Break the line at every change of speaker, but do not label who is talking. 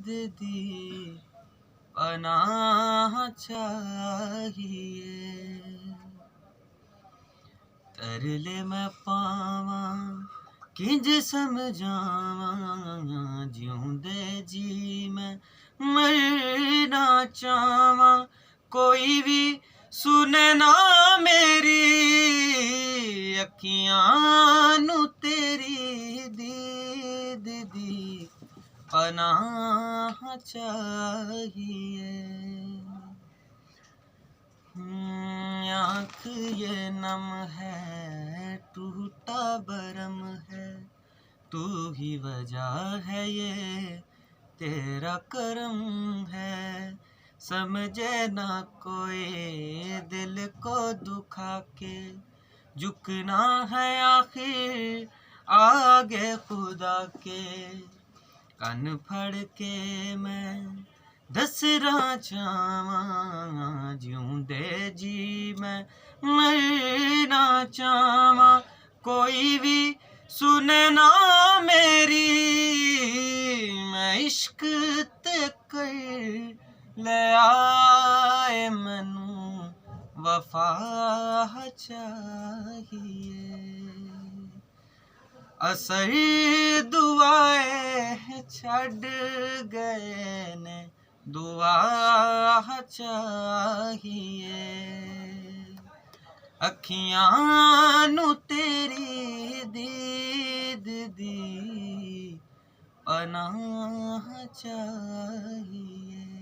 दीद दी पनाह चाहिए। तरले मैं पावा किंज समझावा, जिउंदे जी मैं मरना चावा। कोई भी सुने ना मेरी अखियां नू तेरी दीद दी पनाह चाहिए। आँख ये नम है टूटा बरम है, तू ही वजह है ये तेरा करम है। समझे ना कोई दिल को दुखा के, झुकना है आखिर आगे खुदा के। कन फड़ के मैं दसना चावा, जिउंदे जी मैं मरना चावा। कोई भी सुने ना मेरी, मैं इश्क ते कर ले आए मैनू वफा चाहिए। असर दुआए छड़ गए ने दुआ चाहिए। अखियां नू तेरी दीद दी पनाह चाहिए।